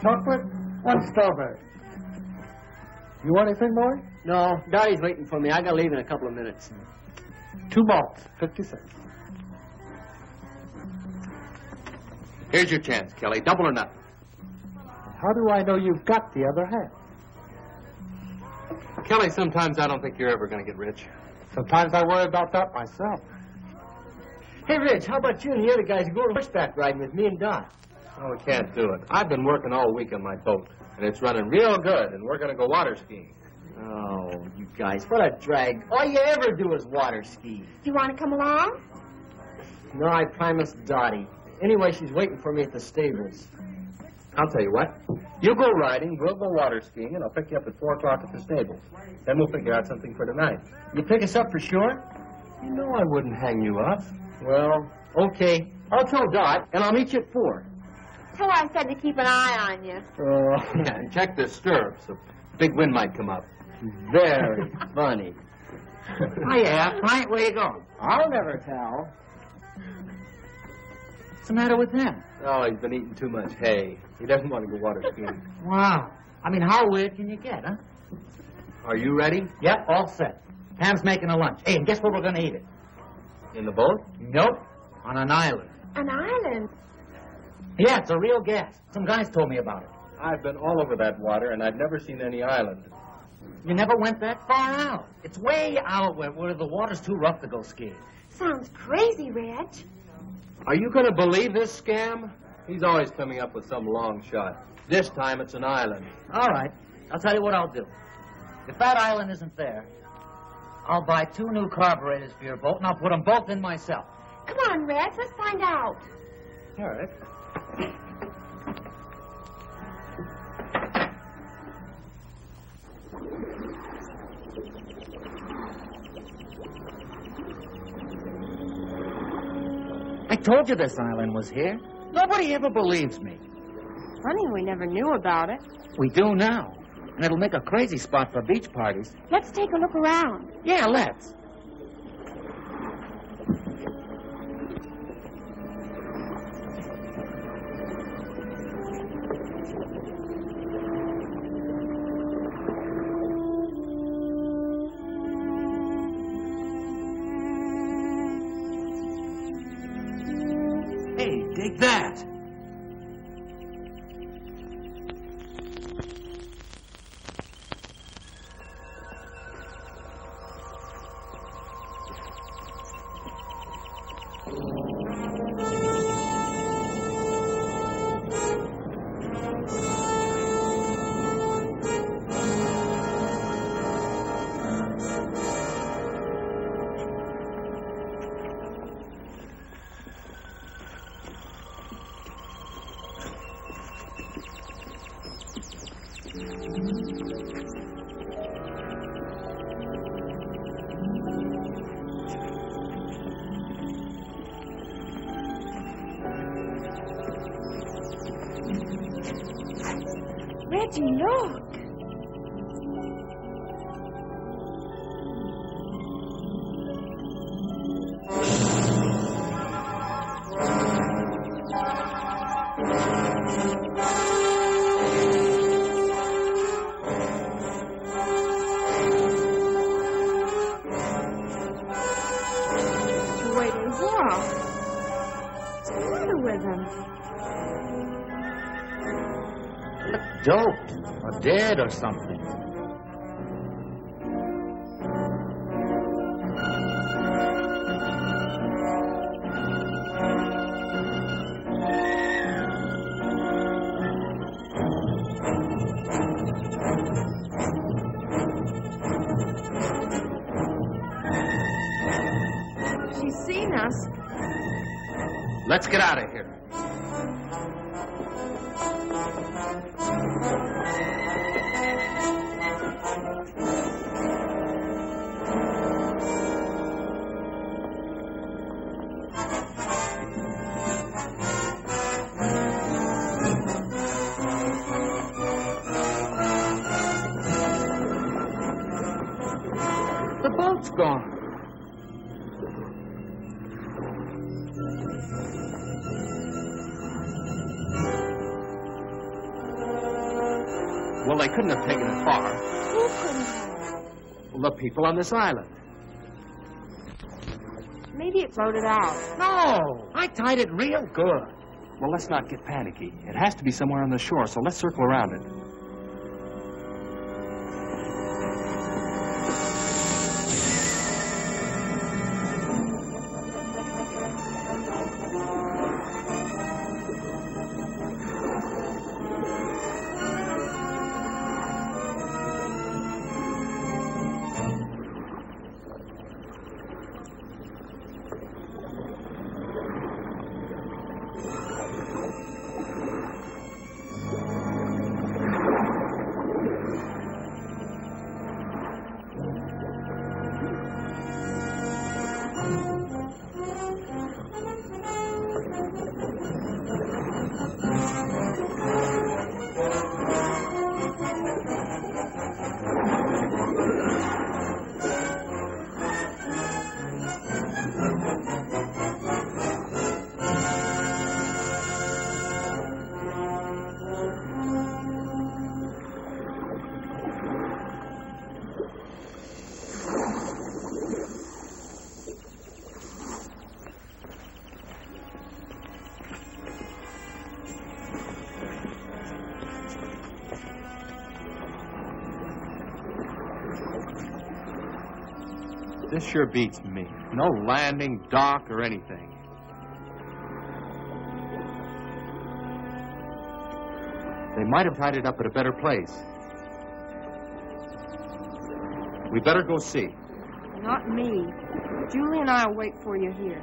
Chocolate, one strawberry. You want anything more? No, Dottie's waiting for me. I gotta leave in a couple of minutes. 2 malts, 50 cents. Here's your chance, Kelly. Double or nothing. How do I know you've got the other half? Kelly, sometimes I don't think you're ever going to get rich. Sometimes I worry about that myself. Hey, Rich, how about you and the other guys go horseback riding with me and Dot? Oh, we can't do it. I've been working all week on my boat, and it's running real good, and we're going to go water skiing. Oh, you guys, what a drag. All you ever do is water ski. Do you want to come along? No, I promised Dottie. Anyway, she's waiting for me at the stables. I'll tell you what. You go riding, we'll go water skiing, and I'll pick you up at 4 o'clock at the stables. Then we'll figure out something for tonight. You pick us up for sure? You know I wouldn't hang you up. Well, okay. I'll tell Dot, and I'll meet you at 4. Tell her I said to keep an eye on you. Oh, Yeah, and check the stirrups. A big wind might come up. very funny. Hiya, Frank, where you going? I'll never tell. What's the matter with him? Oh, he's been eating too much hay. He doesn't want to go water skiing. Wow. I mean, how weird can you get, huh? Are you ready? Yep, all set. Pam's making a lunch. Hey, and guess where we're going to eat it? In the boat? Nope. On an island. An island? Yeah, it's a real gas. Some guys told me about it. I've been all over that water, and I've never seen any island. You never went that far out. It's way out where the water's too rough to go skiing. Sounds crazy, Reg. Are you going to believe this scam? He's always coming up with some long shot. This time it's an island. All right. I'll tell you what I'll do. If that island isn't there, I'll buy 2 new carburetors for your boat, and I'll put them both in myself. Come on, Reg, let's find out. All right. I told you this island was here. Nobody ever believes me. Funny we never knew about it. We do now. And it'll make a crazy spot for beach parties. Let's take a look around. Yeah, let's. Hey, dig that. Reggie, look. Dope, or dead, or something. She's seen us. Let's get out of here. The boat's gone. Well, they couldn't have taken it far. Who couldn't have? Well, the people on this island. Maybe it floated out. No, I tied it real good. Well, let's not get panicky. It has to be somewhere on the shore, so let's circle around it. This sure beats me. No landing, dock, or anything. They might have tied it up at a better place. We better go see. Not me. Julie and I'll wait for you here.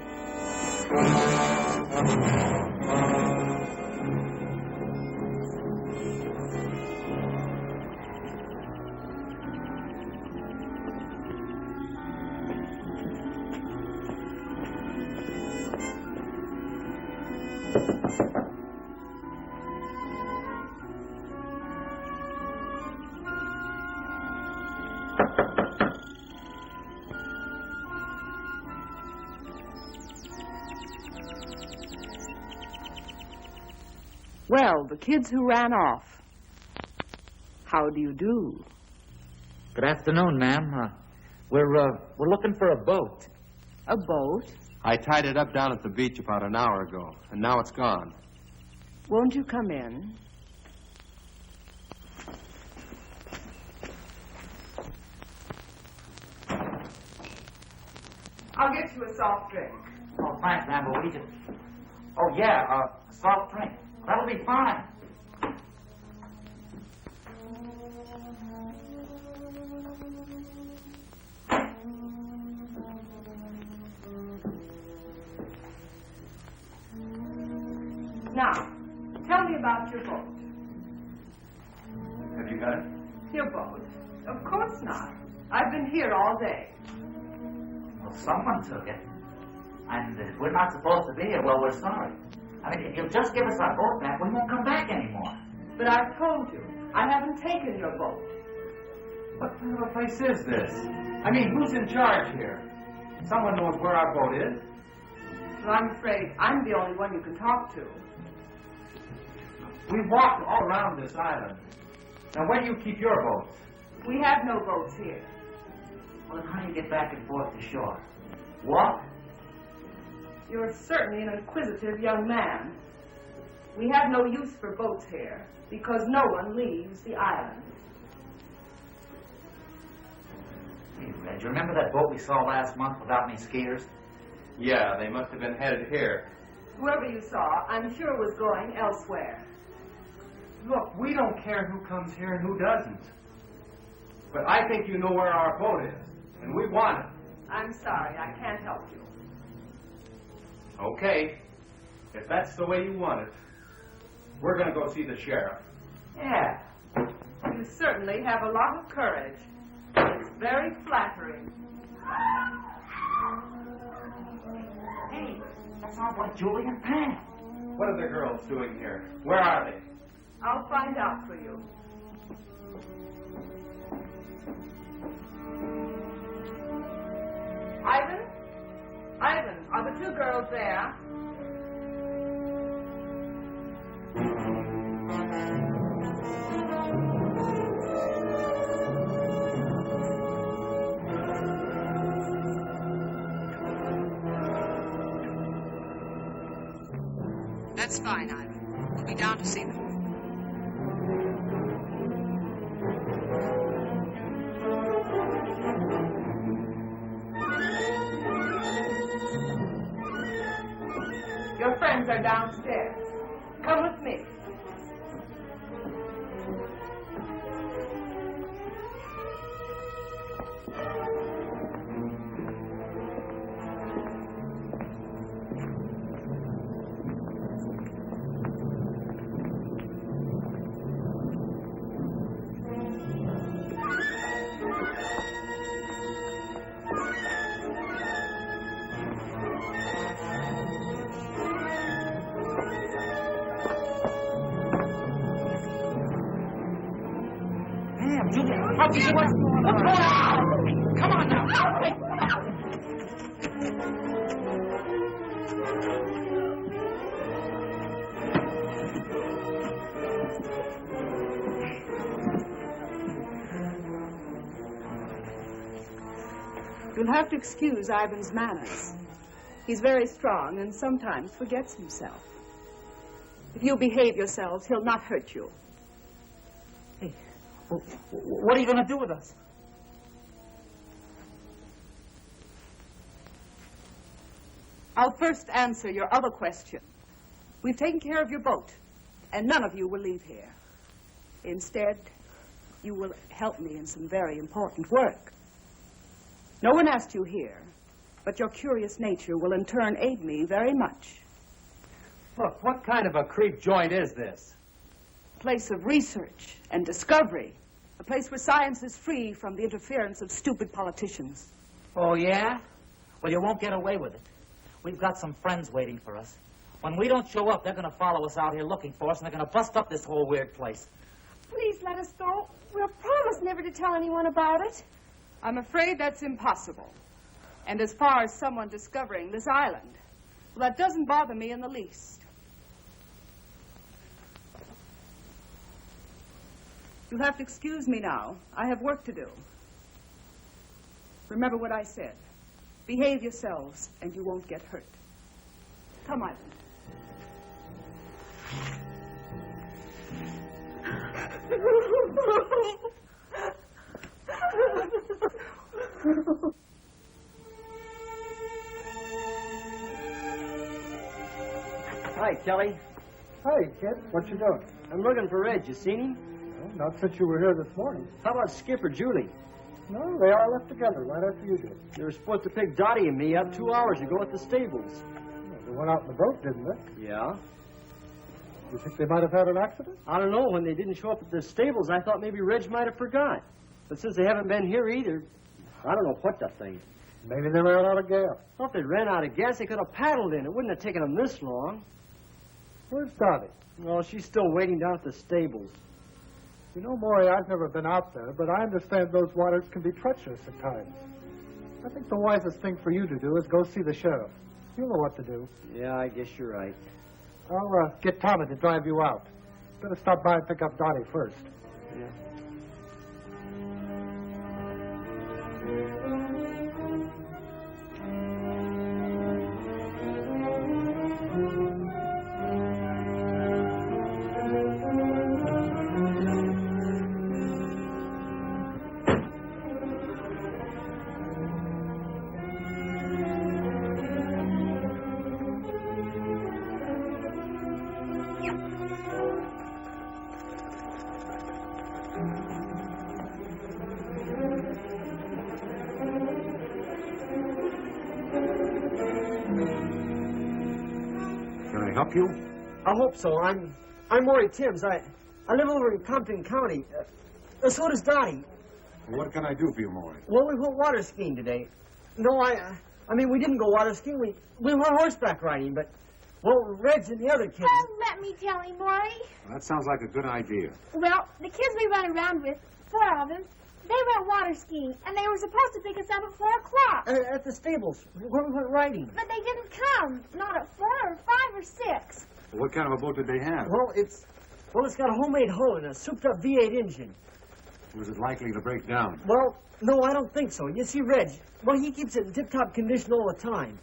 Well, the kids who ran off. How do you do? Good afternoon, ma'am. We're looking for a boat. A boat? I tied it up down at the beach about an hour ago, and now it's gone. Won't you come in? I'll get you a soft drink. Oh, thanks, ma'am, but we just... Oh, yeah, a soft drink. That'll be fine. Now, tell me about your boat. Have you got it? Your boat? Of course not. I've been here all day. Well, someone took it. And we're not supposed to be here. Well, we're sorry. I mean, if you'll just give us our boat back, we won't come back anymore. But I've told you, I haven't taken your boat. What kind of a place is this? I mean, who's in charge here? Someone knows where our boat is. Well, I'm afraid I'm the only one you can talk to. We've walked all around this island. Now, where do you keep your boats? We have no boats here. Well, then how do you get back and forth to shore? Walk? You're certainly an inquisitive young man. We have no use for boats here because no one leaves the island. Hey, Reg, you remember that boat we saw last month without any skaters? Yeah, they must have been headed here. Whoever you saw, I'm sure was going elsewhere. Look, we don't care who comes here and who doesn't. But I think you know where our boat is, and we want it. I'm sorry, I can't help you. Okay. If that's the way you want it, we're going to go see the sheriff. Yeah. You certainly have a lot of courage. It's very flattering. Hey, that's our boy Julie and Pam. What are the girls doing here? Where are they? I'll find out for you. Ivan? Ivan, are the two girls there? That's fine, Ivan. We'll be down to see them. Your friends are downstairs. Come with me. What's going on? Come on now. You'll have to excuse Ivan's manners. He's very strong and sometimes forgets himself. If you'll behave yourselves, he'll not hurt you. Hey, what are you going to do with us? I'll first answer your other question. We've taken care of your boat, and none of you will leave here. Instead, you will help me in some very important work. No one asked you here, but your curious nature will in turn aid me very much. Look, what kind of a creep joint is this? A place of research and discovery. A place where science is free from the interference of stupid politicians. Oh, yeah? Well, you won't get away with it. We've got some friends waiting for us. When we don't show up, they're going to follow us out here looking for us, and they're going to bust up this whole weird place. Please let us go. We'll promise never to tell anyone about it. I'm afraid that's impossible. And as far as someone discovering this island, well, that doesn't bother me in the least. You'll have to excuse me now. I have work to do. Remember what I said. Behave yourselves, and you won't get hurt. Come, Ivan. Hi, Kelly. Hey, kid, what you doing? I'm looking for Red. You seen him? Well, not since you were here this morning. How about Skip or Julie? No, they all left together right after you did. They were supposed to pick Dottie and me up 2 hours ago at the stables. Well, they went out in the boat, didn't they? Yeah? You think they might have had an accident? I don't know. When they didn't show up at the stables, I thought maybe Reg might have forgot. But since they haven't been here either, I don't know what to think. Maybe they ran out of gas. Well, if they ran out of gas, they could have paddled in. It wouldn't have taken them this long. Where's Dottie? Well, she's still waiting down at the stables. You know, Maury, I've never been out there, but I understand those waters can be treacherous at times. I think the wisest thing for you to do is go see the sheriff. You'll know what to do. Yeah, I guess you're right. I'll get Tommy to drive you out. Better stop by and pick up Dottie first. Yeah. Can I help you? I hope so. I'm Maury Timms. I live over in Compton County. So does Dottie. What can I do for you, Maury? Well, we went water skiing today. No, I mean, we didn't go water skiing. We went horseback riding, but, well, Reg and the other kids... Oh, let me tell him, Maury. Well, that sounds like a good idea. Well, the kids we run around with, 4 of them, they went water skiing, and they were supposed to pick us up at 4 o'clock. At the stables, where we went riding. But they didn't come. Not at 4 or 5 or 6. Well, what kind of a boat did they have? Well, it's got a homemade hull and a souped-up V8 engine. Was it likely to break down? Well, no, I don't think so. You see, Reg, well, he keeps it in tip-top condition all the time.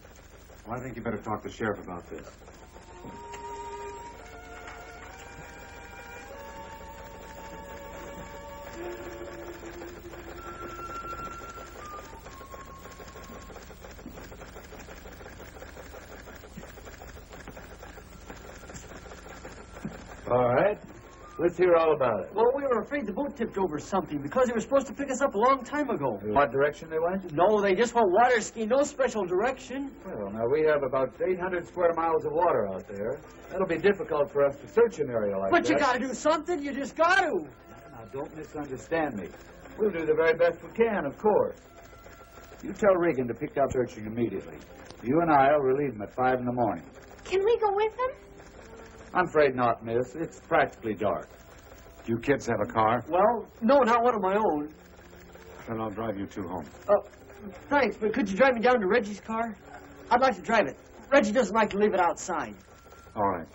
Well, I think you better talk to the sheriff about this. All right. Let's hear all about it. Well, we were afraid the boat tipped over something because they were supposed to pick us up a long time ago. What direction they went? No, they just went water skiing, no special direction. Well, now, we have about 800 square miles of water out there. That'll be difficult for us to search an area like that. But you gotta do something. You just gotta. Now, don't misunderstand me. We'll do the very best we can, of course. You tell Regan to pick up searching immediately. You and I will relieve him at 5 in the morning. Can we go with them? I'm afraid not, miss. It's practically dark. Do you kids have a car? Well, no, not one of my own. Then I'll drive you 2 home. Thanks, but could you drive me down to Reggie's car? I'd like to drive it. Reggie doesn't like to leave it outside. All right.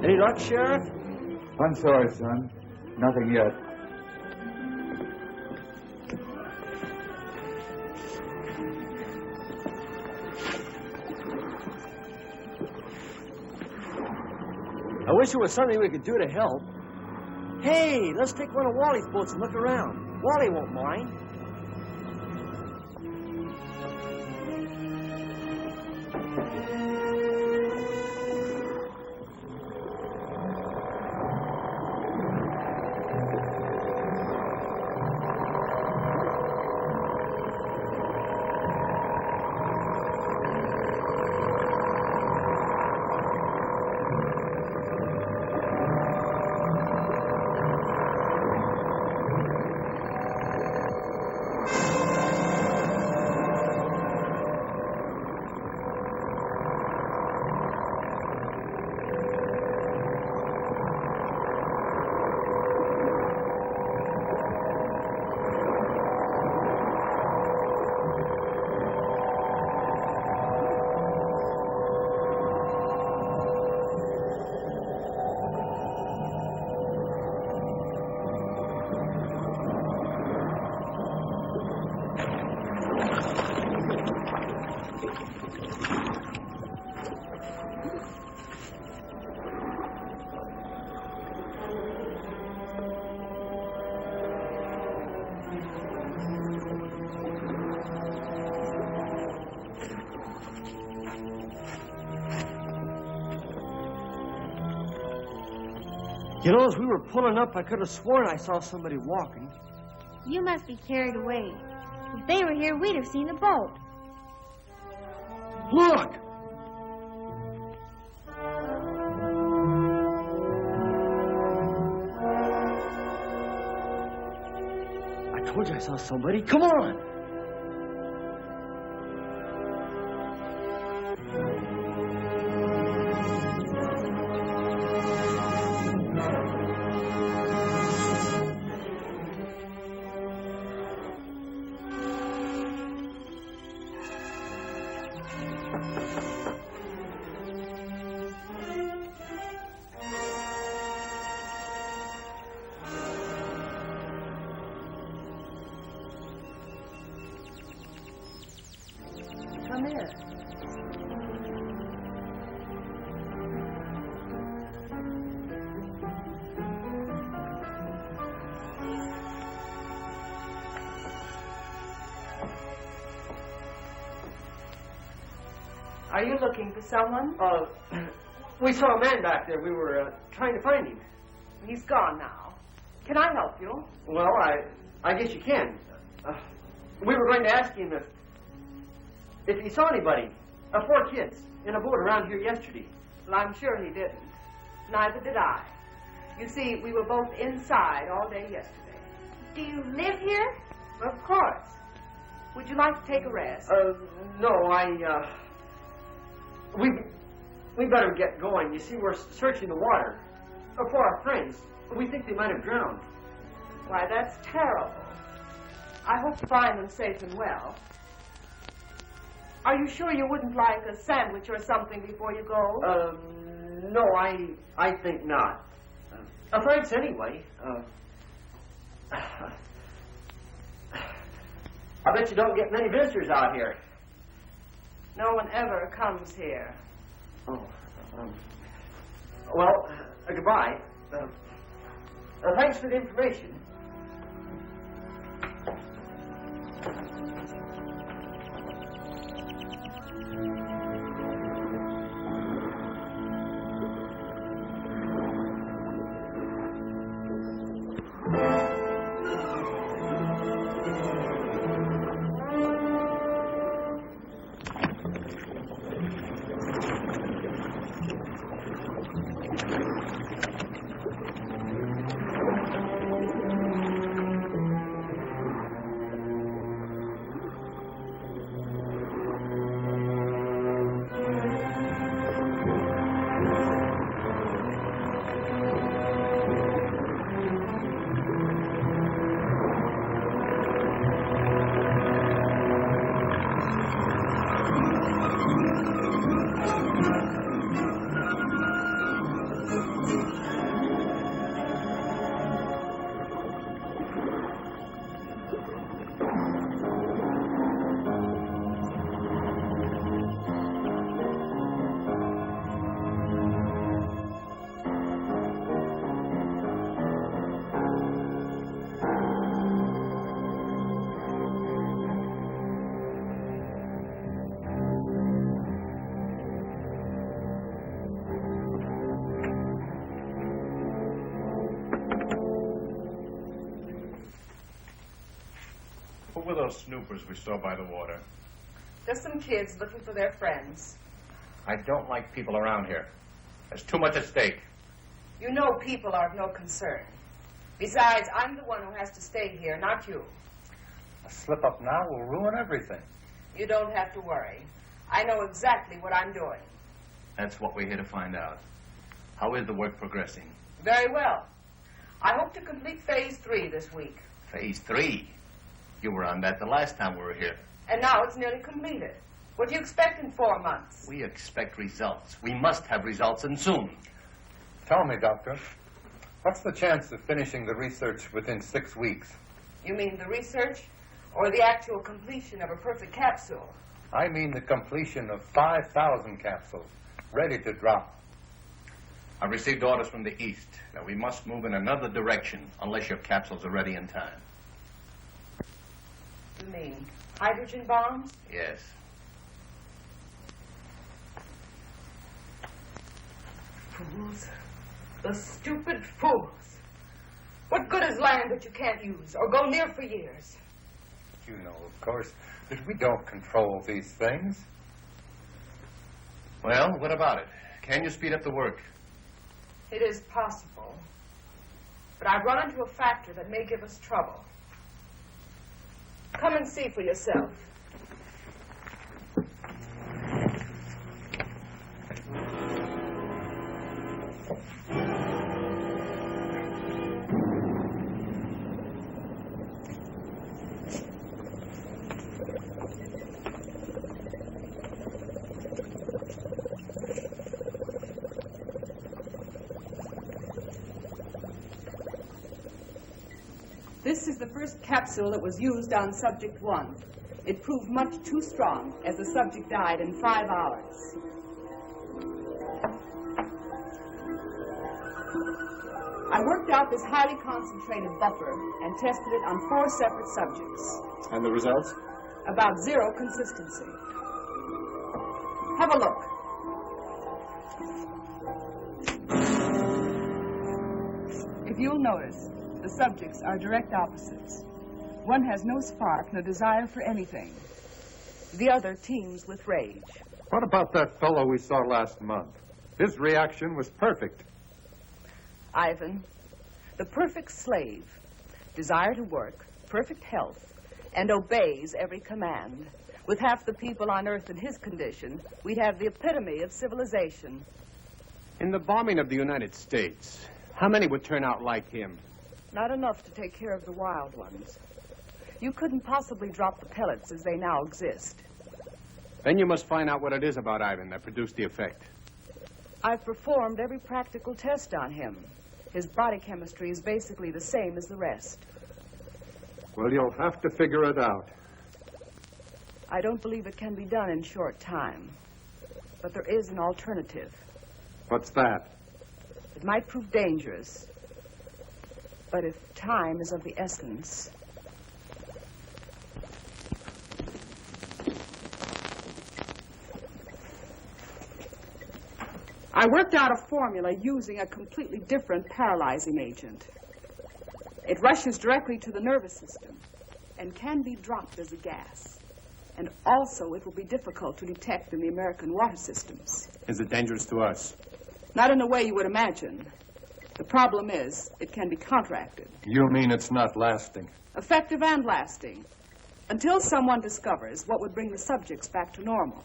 Any luck, Sheriff? I'm sorry, son. Nothing yet. I wish there was something we could do to help. Hey, let's take one of Wally's boats and look around. Wally won't mind. You know, as we were pulling up, I could have sworn I saw somebody walking. You must be carried away. If they were here, we'd have seen the boat. Look! I told you I saw somebody. Come on! Come in. Are you looking for someone? We saw a man back there. We were trying to find him. He's gone now. Can I help you? Well, I guess you can. We were going to ask him if he saw anybody. 4 kids in a boat around here yesterday. Well, I'm sure he didn't. Neither did I. You see, we were both inside all day yesterday. Do you live here? Of course. Would you like to take a rest? No, we better get going. You see, we're searching the water for our friends. We think they might have drowned. Why, that's terrible. I hope to find them safe and well. Are you sure you wouldn't like a sandwich or something before you go? No, I think not. Thanks anyway. I bet you don't get many visitors out here. No one ever comes here. Oh, well, goodbye. Thanks for the information. Who were those snoopers we saw by the water? Just some kids looking for their friends. I don't like people around here. There's too much at stake. You know people are of no concern. Besides, I'm the one who has to stay here, not you. A slip-up now will ruin everything. You don't have to worry. I know exactly what I'm doing. That's what we're here to find out. How is the work progressing? Very well. I hope to complete Phase 3 this week. Phase 3? You were on that the last time we were here. And now it's nearly completed. What do you expect in 4 months? We expect results. We must have results, and soon. Tell me, Doctor, what's the chance of finishing the research within 6 weeks? You mean the research or the actual completion of a perfect capsule? I mean the completion of 5,000 capsules, ready to drop. I received orders from the east that we must move in another direction unless your capsules are ready in time. You mean hydrogen bombs? Yes. Fools. The stupid fools. What good is land that you can't use or go near for years? You know, of course, that we don't control these things. Well, what about it? Can you speed up the work? It is possible. But I've run into a factor that may give us trouble. Come and see for yourself. This is the first capsule that was used on Subject 1. It proved much too strong, as the subject died in 5 hours. I worked out this highly concentrated buffer and tested it on 4 separate subjects. And the results? About 0 consistency. Have a look. If you'll notice, the subjects are direct opposites. One has no spark, no desire for anything. The other teems with rage. What about that fellow we saw last month? His reaction was perfect. Ivan, the perfect slave, desire to work, perfect health, and obeys every command. With half the people on Earth in his condition, we'd have the epitome of civilization. In the bombing of the United States, how many would turn out like him? Not enough to take care of the wild ones. You couldn't possibly drop the pellets as they now exist. Then you must find out what it is about Ivan that produced the effect. I've performed every practical test on him. His body chemistry is basically the same as the rest. Well, you'll have to figure it out. I don't believe it can be done in short time. But there is an alternative. What's that? It might prove dangerous. But if time is of the essence... I worked out a formula using a completely different paralyzing agent. It rushes directly to the nervous system and can be dropped as a gas. And also it will be difficult to detect in the American water systems. Is it dangerous to us? Not in the way you would imagine. The problem is, it can be counteracted. You mean it's not lasting? Effective and lasting. Until someone discovers what would bring the subjects back to normal.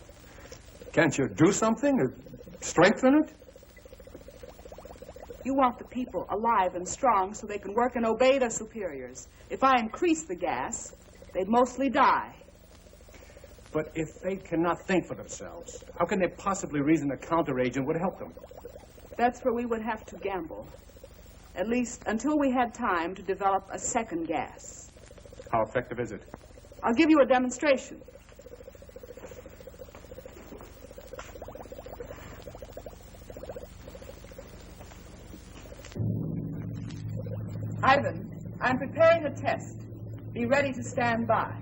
Can't you do something or strengthen it? You want the people alive and strong so they can work and obey their superiors. If I increase the gas, they'd mostly die. But if they cannot think for themselves, how can they possibly reason a counteragent would help them? That's where we would have to gamble. At least until we had time to develop a second gas. How effective is it? I'll give you a demonstration. Ivan, I'm preparing a test. Be ready to stand by.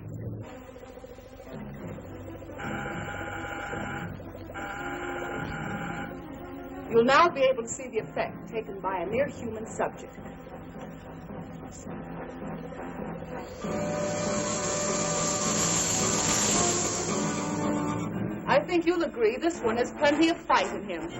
You'll now be able to see the effect taken by a near human subject. I think you'll agree this one has plenty of fight in him.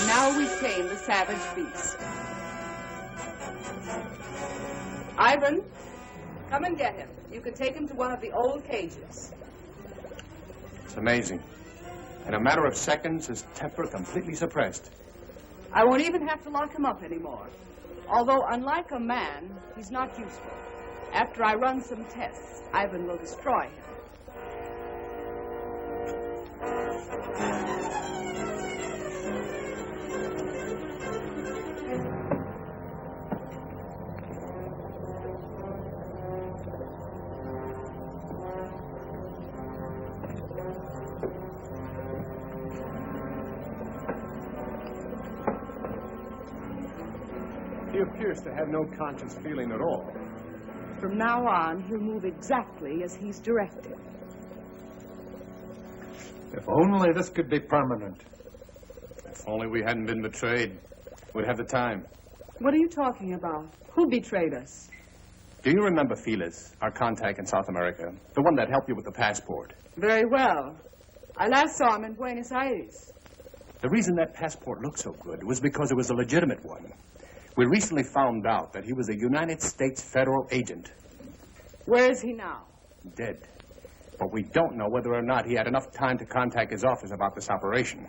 Now we tame the savage beast. Ivan, come and get him. You can take him to one of the old cages. It's amazing. In a matter of seconds, his temper completely suppressed. I won't even have to lock him up anymore. Although, unlike a man, he's not useful. After I run some tests, Ivan will destroy him. He appears to have no conscious feeling at all. From now on, he'll move exactly as he's directed. If only this could be permanent. If only we hadn't been betrayed, we'd have the time. What are you talking about? Who betrayed us? Do you remember Felix, our contact in South America? The one that helped you with the passport? Very well. I last saw him in Buenos Aires. The reason that passport looked so good was because it was a legitimate one. We recently found out that he was a United States federal agent. Where is he now? Dead. But we don't know whether or not he had enough time to contact his office about this operation.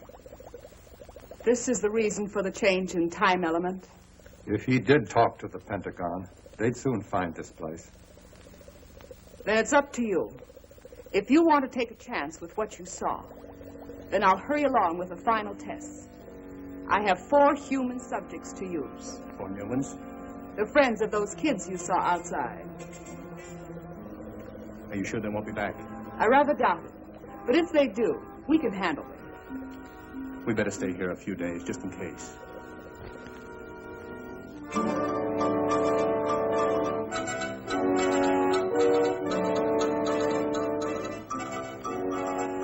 This is the reason for the change in time element. If he did talk to the Pentagon, they'd soon find this place. Then it's up to you. If you want to take a chance with what you saw, then I'll hurry along with the final tests. I have 4 human subjects to use. 4 humans? They're friends of those kids you saw outside. Are you sure they won't be back? I rather doubt it. But if they do, we can handle it. We better stay here a few days, just in case.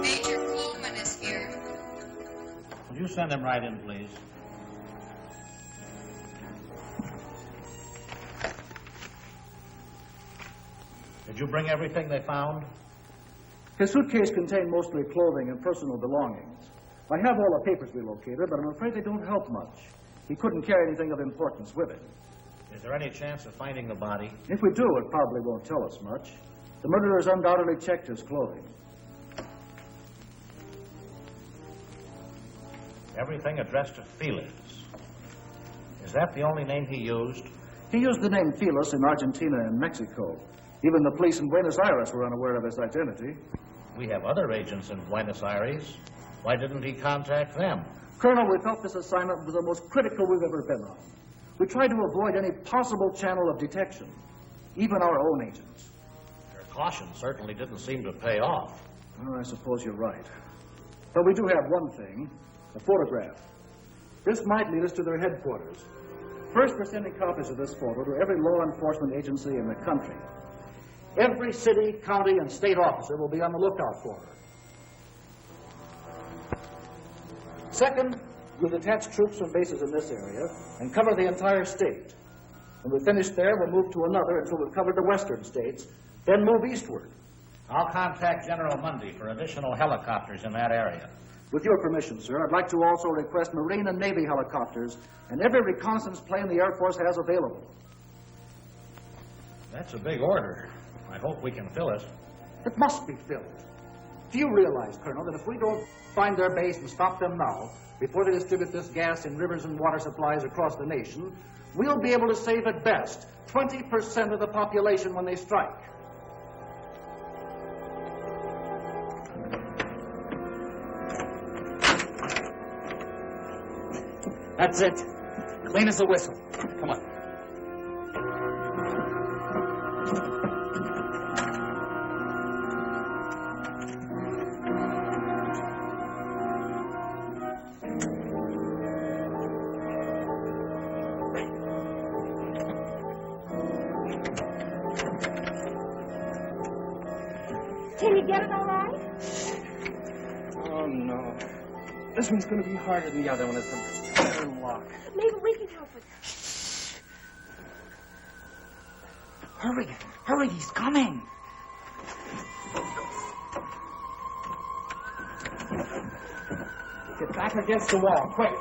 Major Coleman is here. Would you send him right in, please? Did you bring everything they found? His suitcase contained mostly clothing and personal belongings. I have all the papers we located, but I'm afraid they don't help much. He couldn't carry anything of importance with him. Is there any chance of finding the body? If we do, it probably won't tell us much. The murderers undoubtedly checked his clothing. Everything addressed to Felix. Is that the only name he used? He used the name Felix in Argentina and Mexico. Even the police in Buenos Aires were unaware of his identity. We have other agents in Buenos Aires. Why didn't he contact them? Colonel, we felt this assignment was the most critical we've ever been on. We tried to avoid any possible channel of detection, even our own agents. Your caution certainly didn't seem to pay off. Well, I suppose you're right. But we do have one thing, a photograph. This might lead us to their headquarters. First, we're sending copies of this photo to every law enforcement agency in the country. Every city, county, and state officer will be on the lookout for her. Second, we'll detach troops from bases in this area and cover the entire state. When we finish there, we'll move to another until we've covered the western states, then move eastward. I'll contact General Mundy for additional helicopters in that area. With your permission, sir, I'd like to also request Marine and Navy helicopters and every reconnaissance plane the Air Force has available. That's a big order. I hope we can fill it. It must be filled. Do you realize, Colonel, that if we don't find their base and stop them now, before they distribute this gas in rivers and water supplies across the nation, we'll be able to save at best 20% of the population when they strike? That's it. Clean as a whistle. Come on. Can you get it all right? Oh, no. This one's going to be harder than the other one. It's a better lock. Maybe we can help with Hurry. Hurry. He's coming. Get back against the wall. Quick.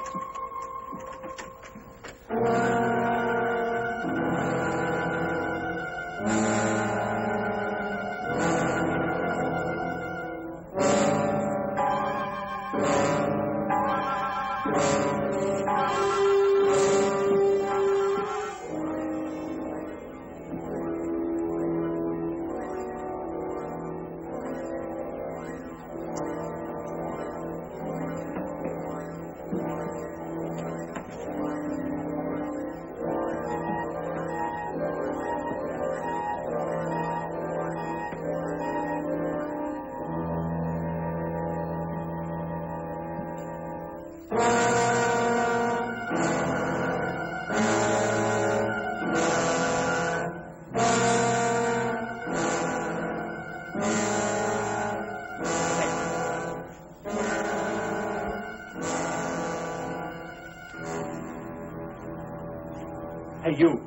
Hey, you.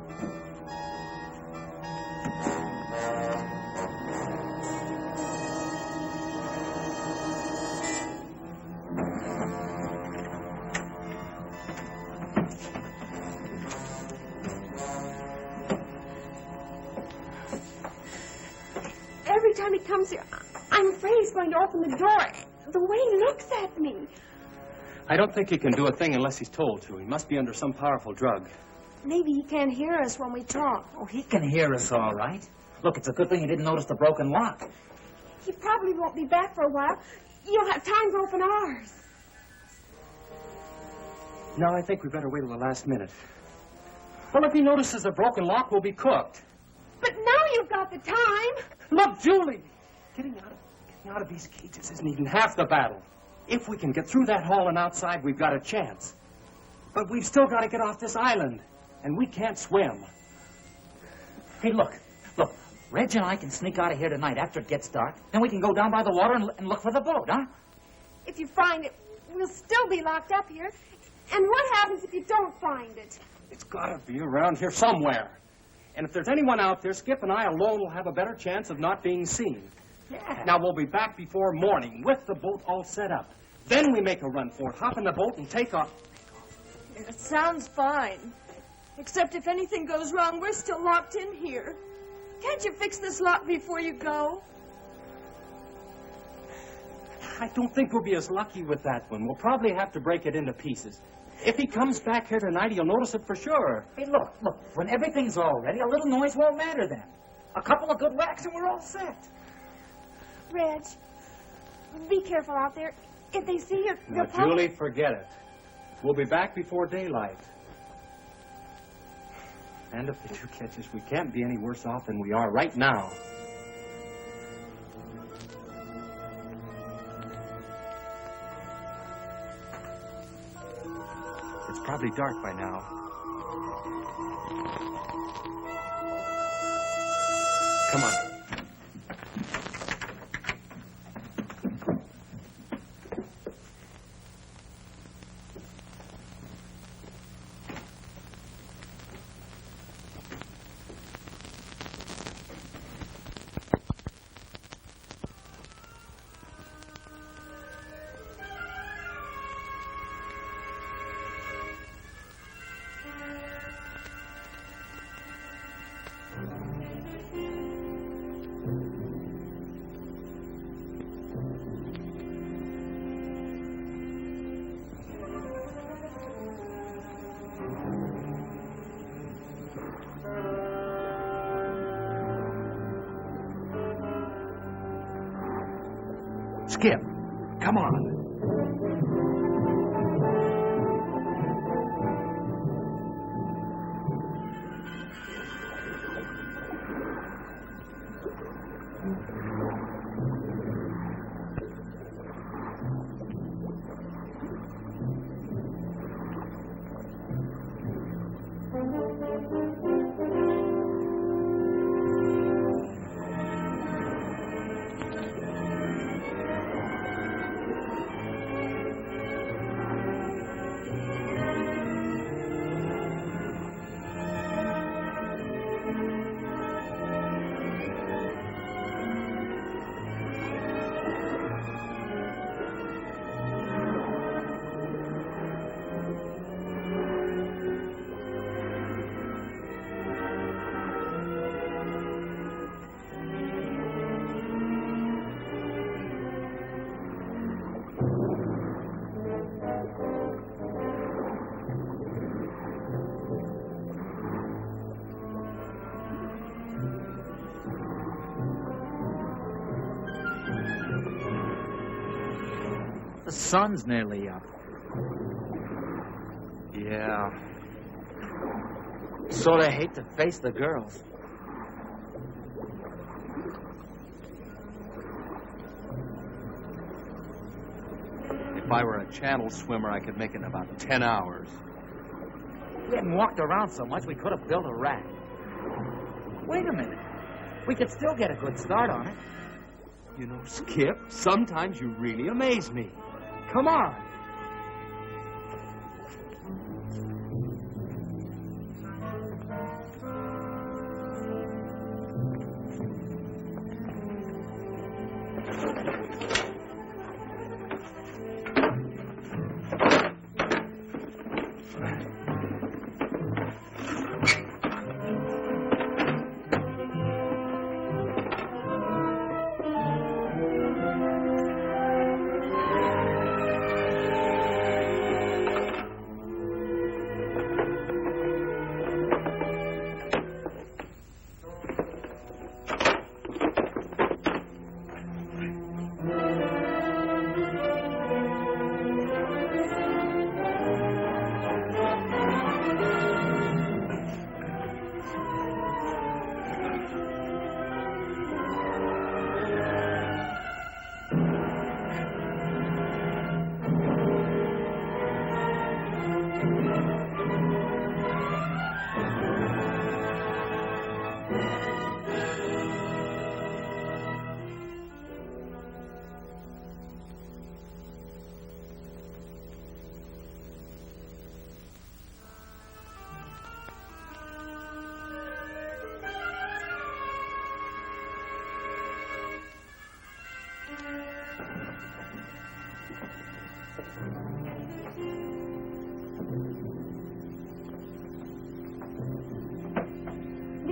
Every time he comes here, I'm afraid he's going to open the door. The way he looks at me. I don't think he can do a thing unless he's told to. He must be under some powerful drug. Maybe he can't hear us when we talk. Oh, he can hear us all right. Look, it's a good thing he didn't notice the broken lock. He probably won't be back for a while. You'll have time to open ours. No, I think we better wait till the last minute. Well, if he notices a broken lock, we'll be cooked. But now you've got the time. Look, Julie! Getting out of these cages isn't even half the battle. If we can get through that hall and outside, we've got a chance. But we've still got to get off this island, and we can't swim. Hey, look. Reg and I can sneak out of here tonight after it gets dark. Then we can go down by the water and look for the boat, huh? If you find it, we'll still be locked up here. And what happens if you don't find it? It's got to be around here somewhere. And if there's anyone out there, Skip and I alone will have a better chance of not being seen. Yeah. Now, we'll be back before morning with the boat all set up. Then we make a run for it, hop in the boat, and take off. It sounds fine. Except if anything goes wrong, we're still locked in here. Can't you fix this lock before you go? I don't think we'll be as lucky with that one. We'll probably have to break it into pieces. If he comes back here tonight, he'll notice it for sure. Hey, look. When everything's all ready, a little noise won't matter then. A couple of good whacks and we're all set. Reg, be careful out there. If they see you, Now, they'll probably... Julie, forget it. We'll be back before daylight. And if they do catch us, we can't be any worse off than we are right now. It's probably dark by now. Come on. Skip, come on. The sun's nearly up. Yeah. Sort of hate to face the girls. If I were a channel swimmer, I could make it in about 10 hours. We hadn't walked around so much, we could have built a raft. Wait a minute. We could still get a good start on it. You know, Skip, sometimes you really amaze me. Come on.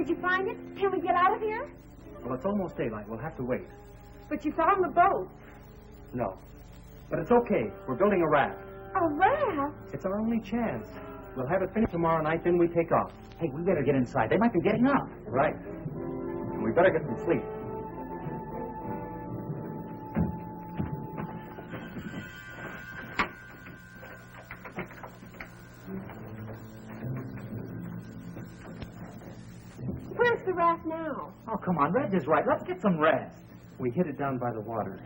Did you find it? Can we get out of here? Well, it's almost daylight. We'll have to wait. But you found the boat. No. But it's okay. We're building a raft. A raft? It's our only chance. We'll have it finished tomorrow night, then we take off. Hey, we better get inside. They might be getting up. Right. And we better get some sleep. Where's the raft now? Oh, come on. Reg is right. Let's get some rest. We hid it down by the water.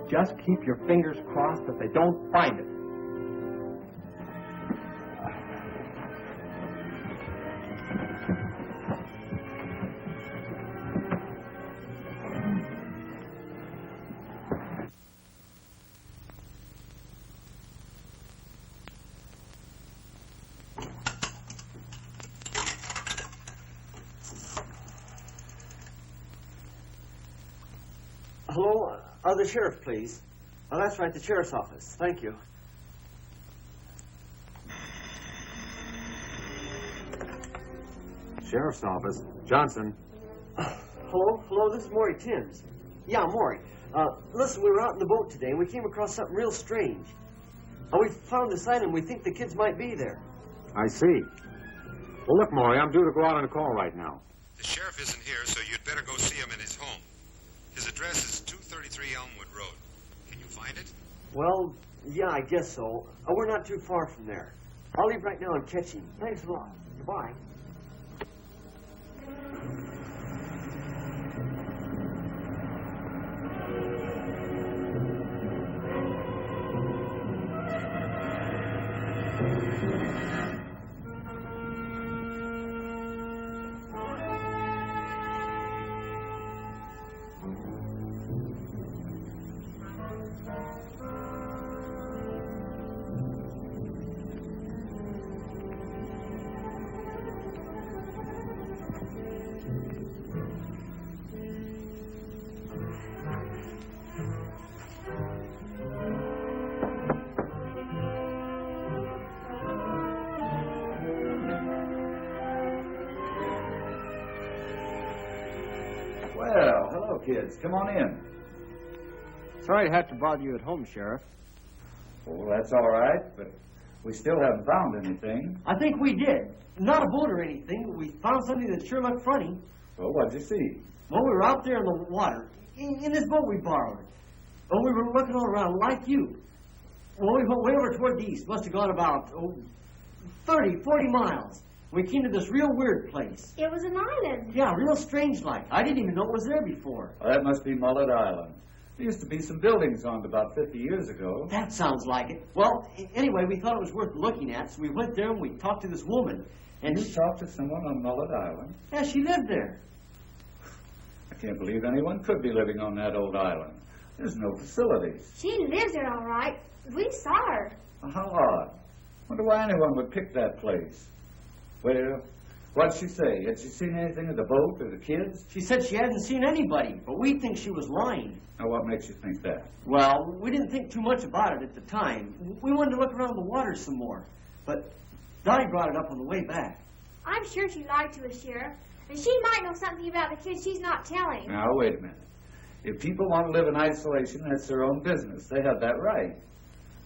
Just keep your fingers crossed that they don't find it. Hello? The sheriff, please. Oh, that's right, the sheriff's office. Thank you. Sheriff's office. Johnson. Hello, this is Maury Timms. Yeah, Maury. Listen, we were out in the boat today, and we came across something real strange. We found this island. We think the kids might be there. I see. Well, look, Maury, I'm due to go out on a call right now. The sheriff isn't here, so you'd better go see him in his home. His address is 233 Elmwood Road. Can you find it? Well, yeah, I guess so. We're not too far from there. I'll leave right now and catch him. Thanks a lot. Goodbye. Well, hello, kids. Come on in. Sorry to have to bother you at home, Sheriff. Oh, that's all right, but we still haven't found anything. I think we did. Not a boat or anything. We found something that sure looked funny. Well, what'd you see? Well, we were out there in the water, in this boat we borrowed. Well, we were looking all around like you. Well, we went way over toward the east. Must have gone about 30, 40 miles. We came to this real weird place. It was an island. Yeah, real strange like. I didn't even know it was there before. Well, that must be Mullet Island. There used to be some buildings on it about 50 years ago. That sounds like it. Well, anyway, we thought it was worth looking at, so we went there and we talked to this woman. And you talked to someone on Mullet Island? Yeah, she lived there. I can't believe anyone could be living on that old island. There's no facilities. She lives there all right. We saw her. How odd. Wonder why anyone would pick that place. Well, what'd she say? Had she seen anything of the boat or the kids? She said she hadn't seen anybody, but we think she was lying. Now, what makes you think that? Well, we didn't think too much about it at the time. We wanted to look around the water some more. But Dottie brought it up on the way back. I'm sure she lied to us, Sheriff. And she might know something about the kids she's not telling. Now, wait a minute. If people want to live in isolation, that's their own business. They have that right.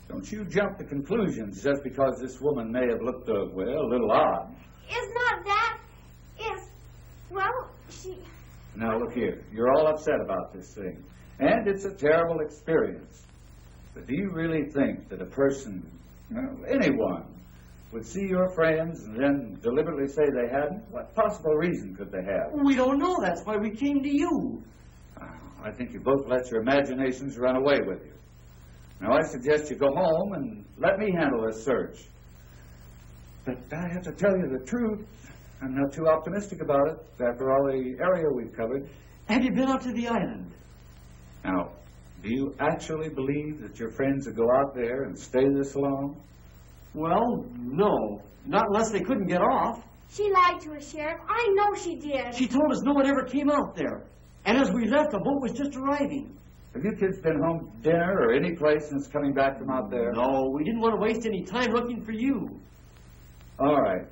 Don't you jump to conclusions just because this woman may have looked, a little odd. It's not that. She... Now, look here. You're all upset about this thing. And it's a terrible experience. But do you really think that a person, anyone, would see your friends and then deliberately say they hadn't? What possible reason could they have? We don't know. That's why we came to you. I think you both let your imaginations run away with you. Now, I suggest you go home and let me handle this search. But I have to tell you the truth. I'm not too optimistic about it, after all the area we've covered. Have you been up to the island? Now, do you actually believe that your friends would go out there and stay this long? Well, no. Not unless they couldn't get off. She lied to us, Sheriff. I know she did. She told us no one ever came out there. And as we left, the boat was just arriving. Have you kids been home to dinner or any place since coming back from out there? No, we didn't want to waste any time looking for you. All right.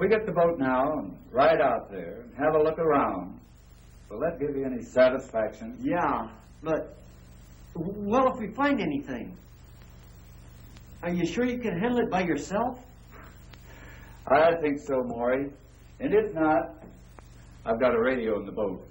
We get the boat now and ride out there and have a look around. Will that give you any satisfaction? Yeah, but, well, if we find anything, are you sure you can handle it by yourself? I think so, Maury. And if not, I've got a radio in the boat.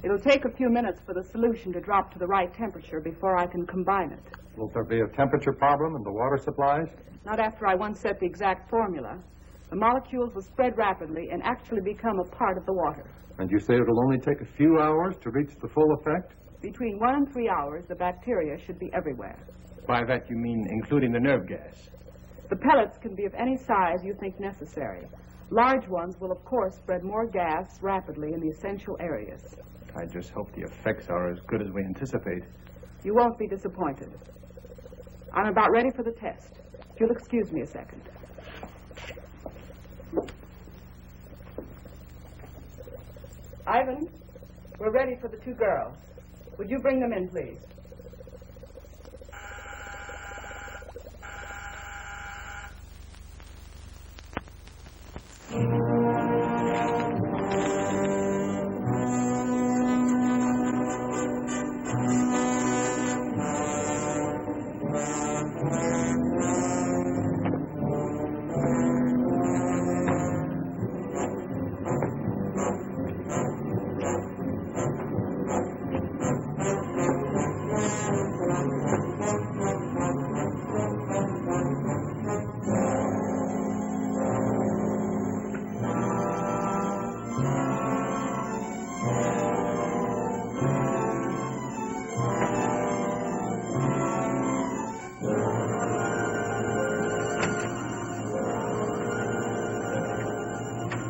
It'll take a few minutes for the solution to drop to the right temperature before I can combine it. Will there be a temperature problem in the water supplies? Not after I once set the exact formula. The molecules will spread rapidly and actually become a part of the water. And you say it'll only take a few hours to reach the full effect? Between 1 and 3 hours, the bacteria should be everywhere. By that you mean including the nerve gas? The pellets can be of any size you think necessary. Large ones will, of course, spread more gas rapidly in the essential areas. I just hope the effects are as good as we anticipate. You won't be disappointed. I'm about ready for the test. If you'll excuse me a second. Ivan, we're ready for the 2 girls. Would you bring them in, please?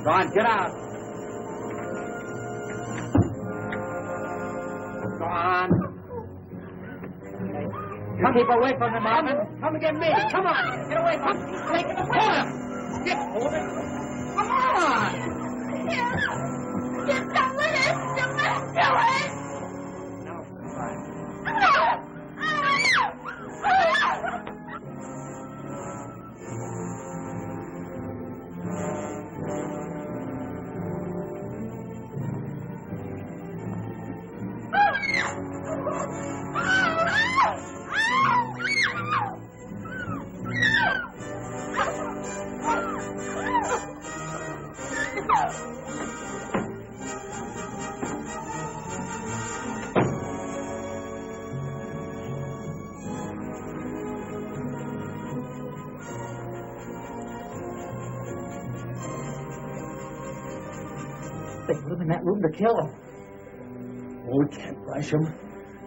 Go on, get out. Go on. Come, keep away from him, Marvin. Come and get me. Come on. Get away from him. He's taking the corner. Get hold of it. Come on. Just don't let us do it. Now for the fire. They put him in that room to kill him. Oh, we can't rush them.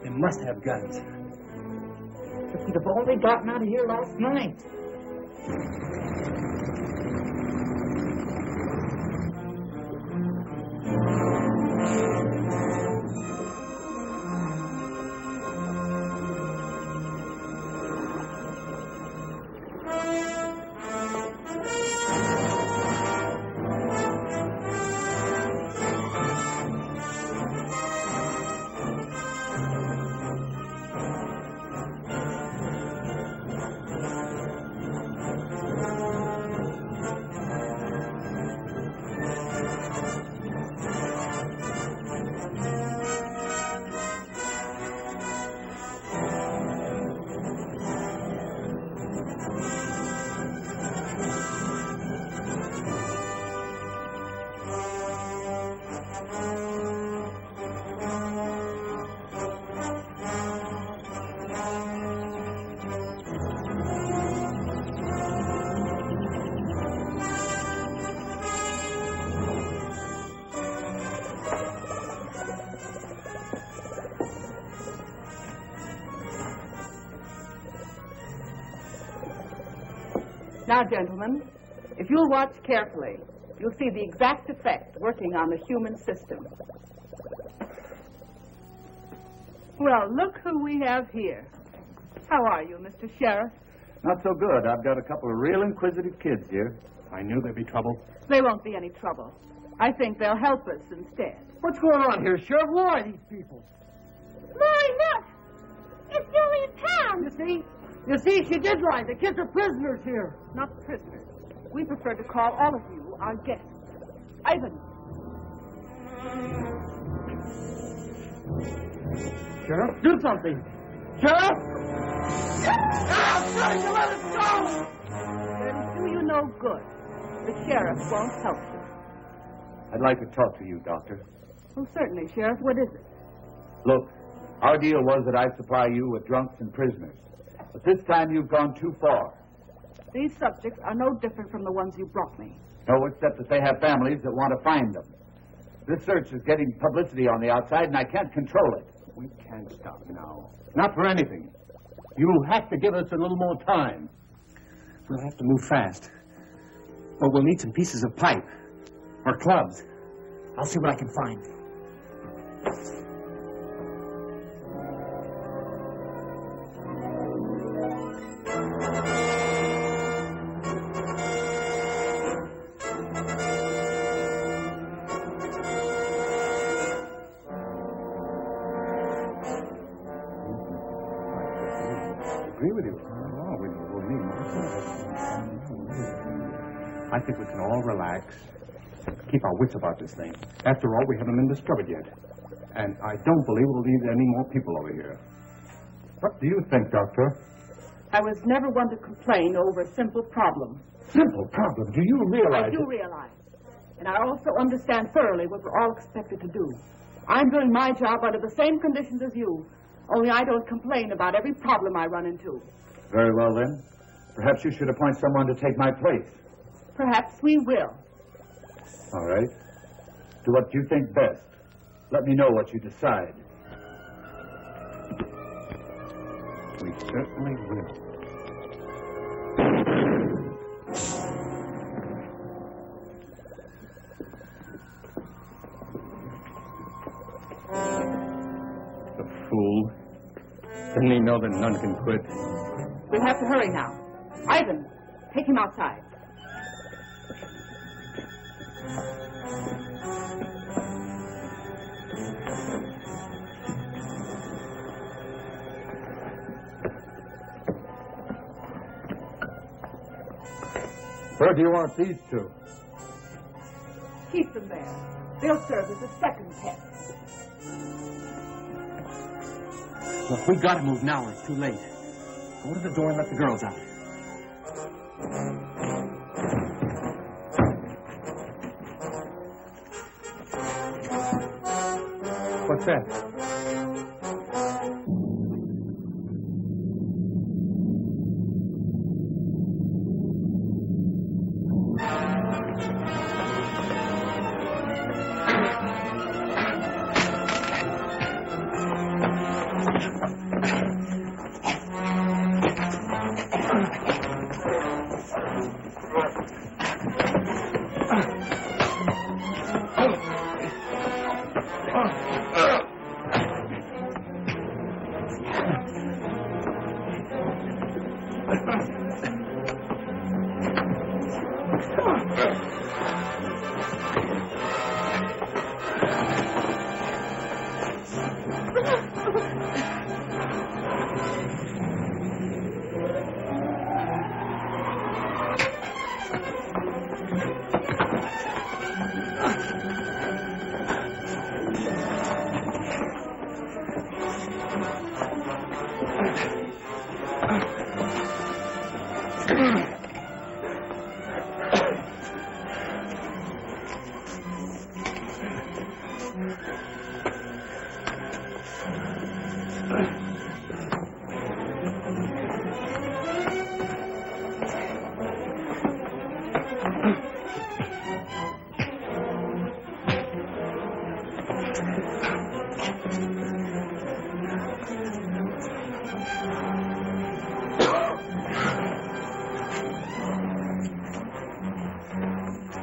They must have guns. If we'd have only gotten out of here last night. Now, gentlemen, if you'll watch carefully, you'll see the exact effect working on the human system. Well, look who we have here. How are you, Mr. Sheriff? Not so good. I've got a couple of real inquisitive kids here. I knew there'd be trouble. There won't be any trouble. I think they'll help us instead. What's going on here, Sheriff? Who are these people? Maury, look! It's Julian Pound! You see, she did lie. The kids are prisoners here. Not prisoners. We prefer to call all of you our guests. Ivan. Sheriff, do something. Sheriff! I'm trying to let us go! It'll do you no good. The sheriff won't help you. I'd like to talk to you, Doctor. Oh, certainly, Sheriff. What is it? Look, our deal was that I supply you with drunks and prisoners. But this time you've gone too far. These subjects are no different from the ones you brought me. No, except that they have families that want to find them. This search is getting publicity on the outside, and I can't control it. We can't stop now. Not for anything. You have to give us a little more time. We'll have to move fast. But we'll need some pieces of pipe. Or clubs. I'll see what I can find. Agree with you. I think we can all relax. Keep our wits about this thing. After all, we haven't been discovered yet. And I don't believe we'll need any more people over here. What do you think, Doctor? I was never one to complain over a simple problem. Simple problem? Do you realize? I do realize. And I also understand thoroughly what we're all expected to do. I'm doing my job under the same conditions as you. Only I don't complain about every problem I run into. Very well, then. Perhaps you should appoint someone to take my place. Perhaps we will. All right. Do what you think best. Let me know what you decide. We certainly will. The fool. Didn't he know that none can quit? We'll have to hurry now. Ivan, take him outside. Where do you want these two? Keep them there. They'll serve as a second test. Look, we gotta move now or it's too late. Go to the door and let the girls out. What's that?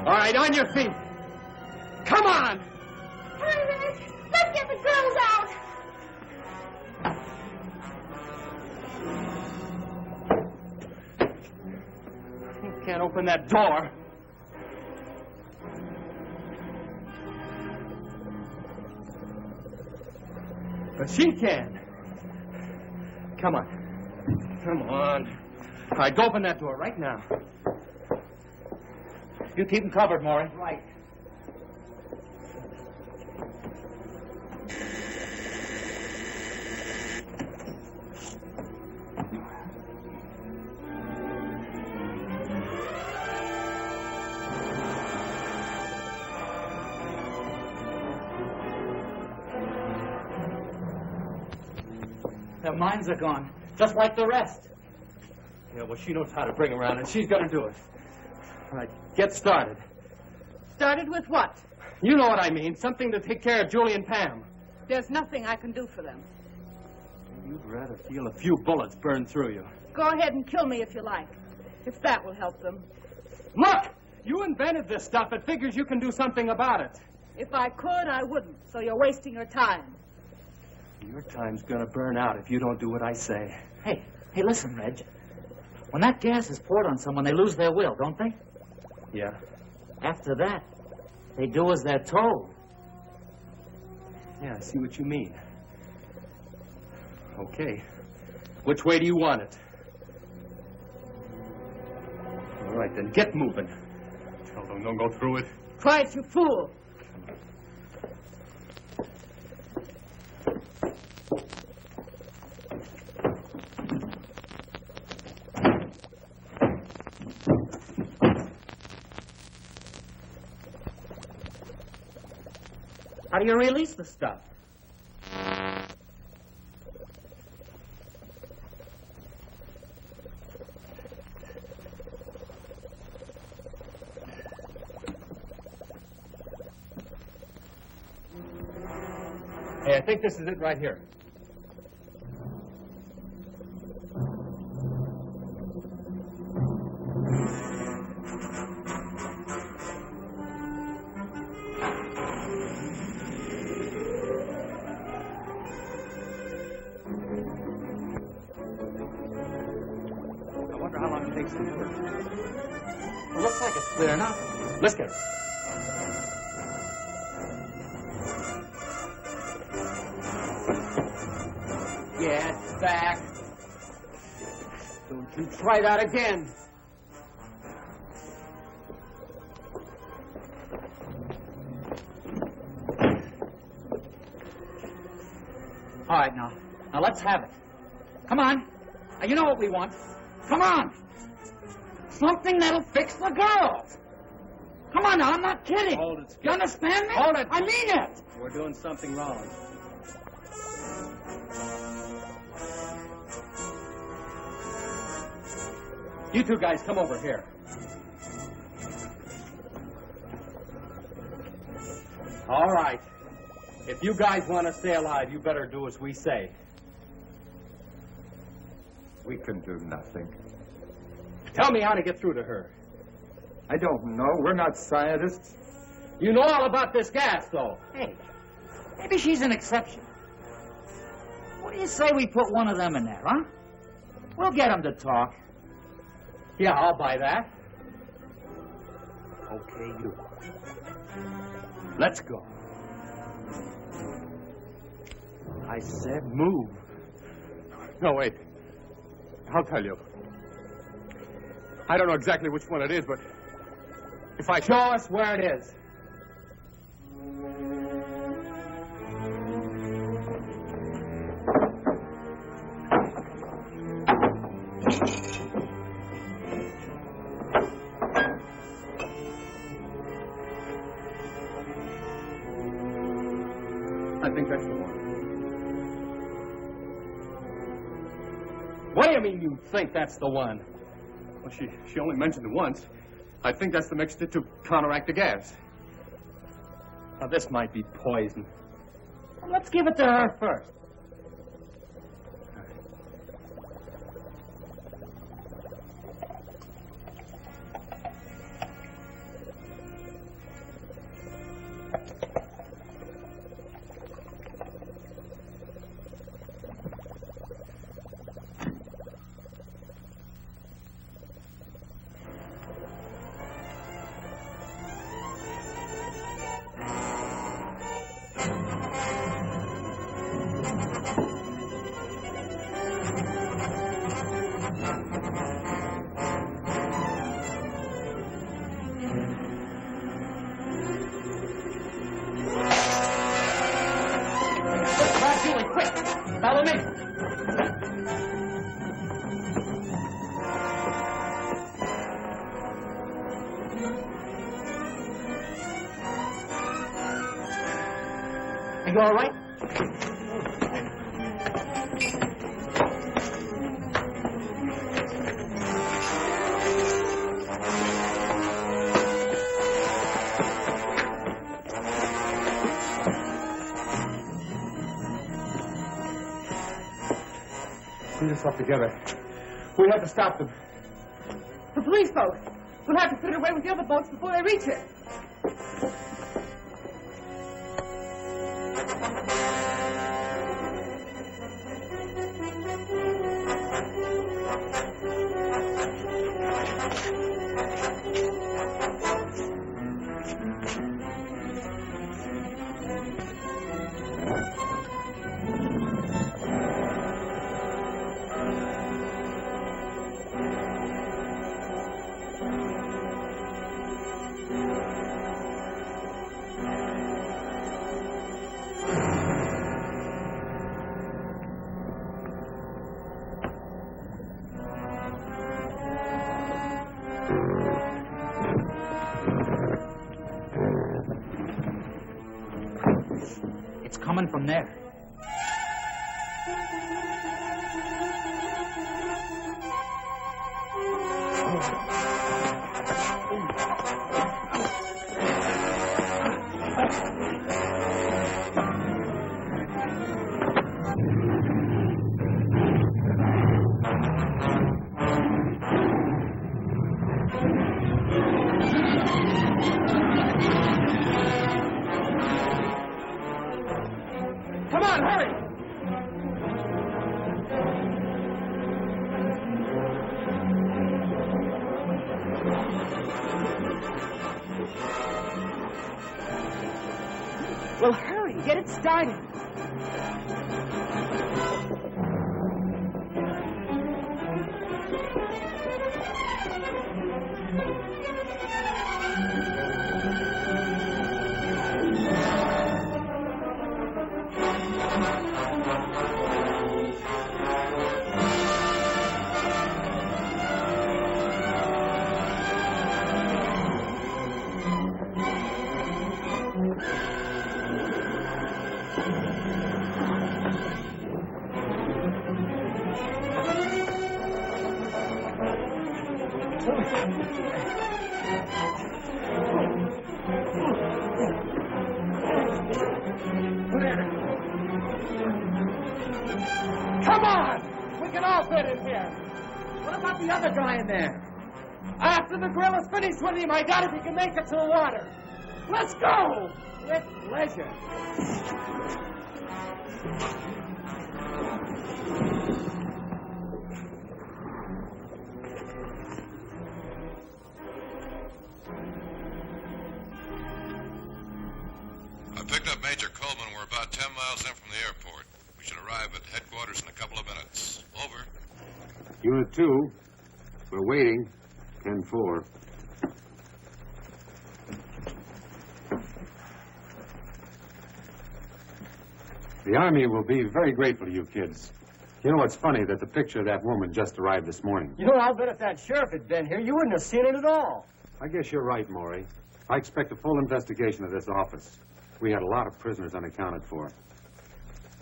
All right, on your feet. Come on! Hurry, Rick. Let's get the girls out. can't open that door. But she can. Come on. Come on. All right, go open that door right now. You keep them covered, Maury. Right. Their minds are gone, just like the rest. Yeah, well, she knows how to bring them around, and she's going to do it. All right, get started. Started with what? You know what I mean. Something to take care of Julie and Pam. There's nothing I can do for them. You'd rather feel a few bullets burn through you. Go ahead and kill me if you like, if that will help them. Look! You invented this stuff. It figures you can do something about it. If I could, I wouldn't, so you're wasting your time. Your time's gonna burn out if you don't do what I say. Hey, listen, Reg. When that gas is poured on someone, they lose their will, don't they? Yeah. After that, they do as they're told. Yeah, I see what you mean. Okay. Which way do you want it? All right, then get moving. Tell them don't go through it. Try it, you fool. How do you release the stuff? Hey, I think this is it right here. Looks like it's clear enough. Let's get it. Get back. Don't you try that again. All right, now let's have it. Come on. Now, you know what we want. Come on. Something that'll fix the girls. Come on now, I'm not kidding. Hold it, Skip. You understand me? Hold it. I mean it. We're doing something wrong. You two guys, come over here. All right. If you guys want to stay alive, you better do as we say. We can do nothing. Tell me how to get through to her. I don't know. We're not scientists. You know all about this gas, though. Hey, maybe she's an exception. What do you say we put one of them in there, huh? We'll get them to talk. Yeah, I'll buy that. Okay, you. Let's go. I said move. No, wait. I'll tell you. I don't know exactly which one it is, but if I show us where it is. I think that's the one. What do you mean you think that's the one? Well, she only mentioned it once. I think that's the mixture to counteract the gas. Now, this might be poison. Well, let's give it to her first. You all right? Pull yourself together. We have to stop them. The police boat. We'll have to put it away with the other boats before they reach it. It's coming from there. Come on, hurry! Well, hurry. Get it started. Come on! We can all fit in here. What about the other guy in there? After the grill is finished with him, I doubt if he can make it to the water. Let's go! With pleasure. I picked up Major Coleman. We're about 10 miles in from the airport. We should arrive at headquarters in a couple of minutes. Over. Unit 2. We're waiting. 10-4. The Army will be very grateful to you kids. You know, it's funny that the picture of that woman just arrived this morning. You know, I'll bet if that sheriff had been here, you wouldn't have seen it at all. I guess you're right, Maury. I expect a full investigation of this office. We had a lot of prisoners unaccounted for.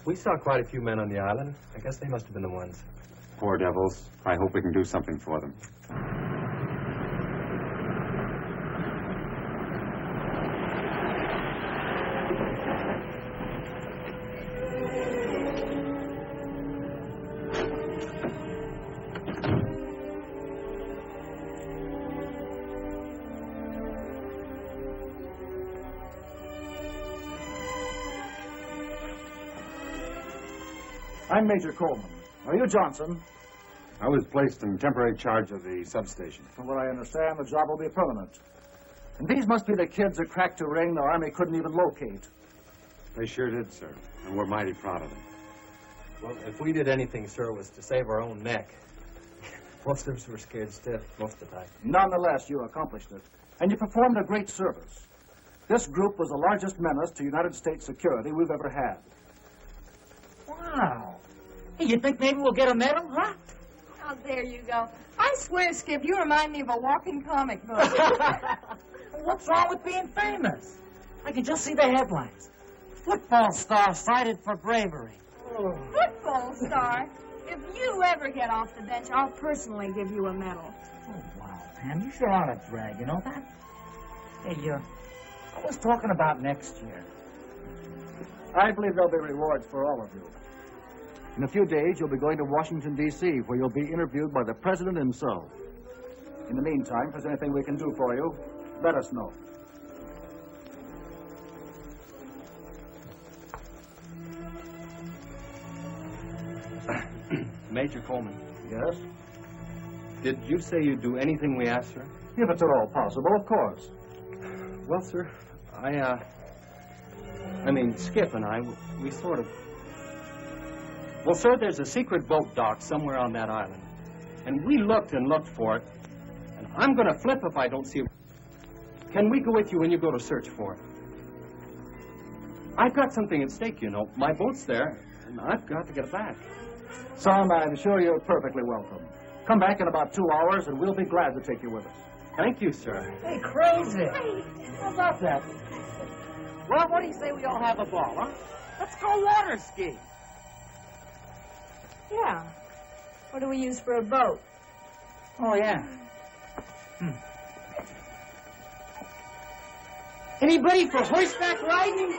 We saw quite a few men on the island. I guess they must have been the ones. Poor devils. I hope we can do something for them. I'm Major Coleman. Are you Johnson? I was placed in temporary charge of the substation. From what I understand, the job will be permanent. And these must be the kids that cracked a ring the Army couldn't even locate. They sure did, sir. And we're mighty proud of them. Well, if we did anything, sir, it was to save our own neck. Most of us were scared stiff most of the time. Nonetheless, you accomplished it. And you performed a great service. This group was the largest menace to United States security we've ever had. Wow. Hey, you think maybe we'll get a medal, huh? Oh, there you go. I swear, Skip, you remind me of a walking comic book. What's wrong with being famous? I can just see the headlines. football star cited for bravery. Football star? If you ever get off the bench, I'll personally give you a medal. Oh, wow, Pam, you sure are a drag, you know that? Hey, I was talking about next year. I believe there'll be rewards for all of you. In a few days, you'll be going to Washington, D.C., where you'll be interviewed by the President himself. In the meantime, if there's anything we can do for you, let us know. Major Coleman, Yes? did you say you'd do anything we asked, sir? If it's at all possible, of course. Well, sir, I mean, Skip and I, we sort of... Well, sir, there's a secret boat dock somewhere on that island. And we looked and looked for it. And I'm going to flip if I don't see it. Can we go with you when you go to search for it? I've got something at stake, you know. My boat's there, and I've got to get it back. Son, I'm sure you're perfectly welcome. Come back in about 2 hours, and we'll be glad to take you with us. Thank you, sir. Hey, crazy. How about that? Well, what do you say we all have a ball, huh? Let's go water ski. Yeah. What do we use for a boat? Oh, yeah. Anybody for horseback riding?